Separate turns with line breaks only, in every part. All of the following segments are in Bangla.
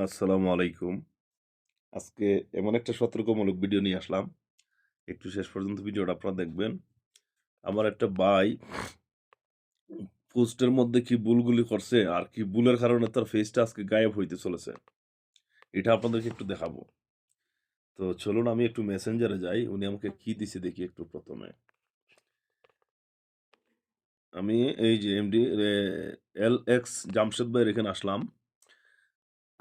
আসসালামু আলাইকুম। আজকে এমন একটা সতর্কমূলক ভিডিও নিয়ে আসলাম। একটু শেষ পর্যন্ত ভিডিওটা আপনারা দেখবেন। আমার একটা ভাই পোস্টের মধ্যে কি ভুলগুলি করছে আর কি ভুলের কারণে তার ফেসটা আজকে গায়েব হইতে চলেছে। এটা আপনাদেরকে একটু দেখাবো। তো চলুন আমি একটু মেসেঞ্জারে যাই। উনি আমাকে কি দিছে দেখি একটু ১ম এ। আমি এই যে এমডি এলএক্স জামশেদ ভাইয়ের এখানে আসলাম।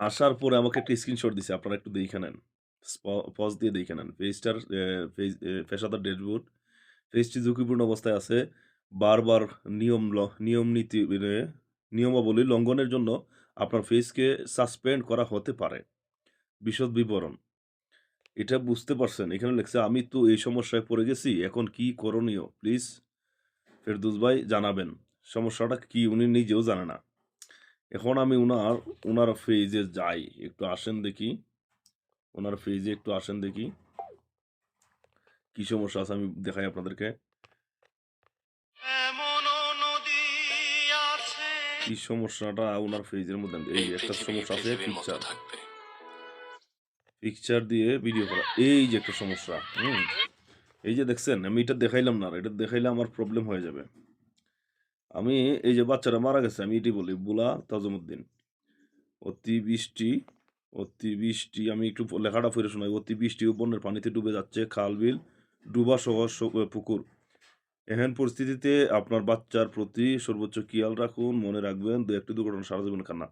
আসার পরে আমাকে একটা স্ক্রিনশট দিছে। আপনারা একটু দেখে নেন। পজ দিয়ে দেখে নেন। পেজটার পেশাদার ড্যাশবোর্ড। পেজটি ঝুঁকিপূর্ণ অবস্থায় আছে। বারবার নিয়ম নীতি নিয়মাবলী লঙ্ঘনের জন্য আপনার পেজকে সাসপেন্ড করা হতে পারে। বিশদ বিবরণ। এটা বুঝতে পারছেন? এখানে লেখছে, "আমি তো এই সমস্যায় পড়ে গেছি। এখন কি করণীয়? প্লিজ ফেরদৌস ভাই জানাবেন।" সমস্যাটা কি উনি নিজেও জানে না। এখন আমি উনার পেজে যাই। একটু আসেন দেখি। উনার পেজে একটু আসেন দেখি। কি সমস্যা আছে আমি দেখাই আপনাদেরকে। কি সমস্যাটা উনার পেজের মধ্যে এই যে একটা সমস্যা আছে পিকচার দিয়ে ভিডিও করা। এই যে একটা সমস্যা। এই যে দেখছেন আমি এটা দেখাইলাম না। এটা দেখাইলে আমার প্রবলেম হয়ে যাবে। আমি এই যে বাচ্চাটা মারা গেছে আমি এটি বলি বুলা তাজমুদ্দিন। অতিবৃষ্টি, অতিবৃষ্টি আমি একটু লেখাটা পড়ে শোনাই। অতিবৃষ্টি ও বন্যার পানিতে ডুবে যাচ্ছে খাল-বিল, ডুবা সহ পুকুর। এহেন পরিস্থিতিতে আপনার বাচ্চার প্রতি সর্বোচ্চ খেয়াল রাখুন। মনে রাখবেন ২-১টি দুর্ঘটনা সারা জীবন কান্না।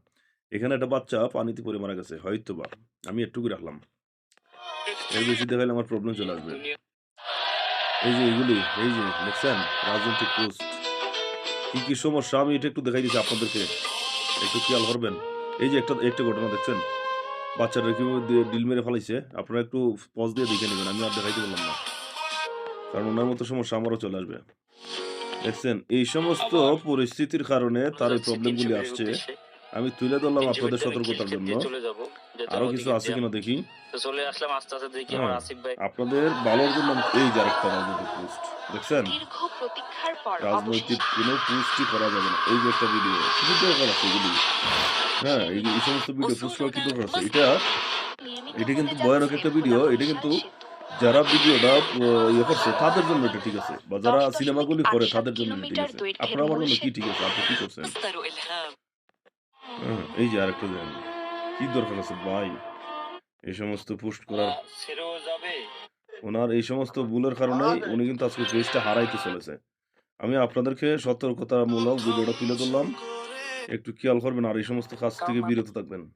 এখানে একটা বাচ্চা পানিতে পড়ে মারা গেছে। হয়তোবা। আমি এটুকুই রাখলাম। এর বেশি দেখাইলে আমার প্রবলেম চলে আসবে। এই যে এগুলি, এই যে দেখছেন? রাজনৈতিক পোস্ট। কি সমস্যা আমি এটা একটু দেখাই দিচ্ছি আপনাদেরকে। একটু খেয়াল করবেন। এই যে একটা ঘটনা দেখছেন? বাচ্চাটা কিভাবে ডিল মেরে ফালাইছে। আপনারা একটু পজ দিয়ে দেখে নিবেন। আমি আর দেখাইতে পারলাম না। কারণ উনার মতো সমস্যা আমারও চলে আসবে। দেখছেন? এই সমস্ত পরিস্থিতির কারণে তার এই প্রবলেমগুলি আসছে। আমি তুলে ধরলাম আপনাদের সতর্কতার জন্য। আরো কিছু আছে কিনা দেখি। হ্যাঁ, আপনাদের ভালোর জন্য এই যে আরেকটা রাজনৈতিক পোস্ট। দেখছেন? রাজনৈতিক কোনো পোস্টই করা যাবে না। এই যে একটা ভিডিও। কি দরকার আছে এগুলি? হ্যাঁ, এই সমস্ত ভিডিও পোস্ট করার কি দরকার আছে? এটা কিন্তু ভয়ানক একটা ভিডিও। এটা কিন্তু যারা ভিডিওটা ইয়ে করছে তাদের জন্য এটা ঠিক আছে। বা যারা সিনেমাগুলি করে তাদের জন্য এটা ঠিক আছে। আপনার আমার জন্য কি ঠিক আছে? আপনি কি করছেন? এই যে আরেকটা দেখেন। কি দরকার আছে ভাই? এই সমস্ত পোস্ট করার। উনার এই সমস্ত ভুলের কারণেই উনি কিন্তু আজকে পেজটা হারাইতে চলেছে। আমি আপনাদেরকে সতর্কতামূলক ভিডিওটা তুলে ধরলাম। একটু খেয়াল করবেন আর এই সমস্ত কাজ থেকে বিরত থাকবেন।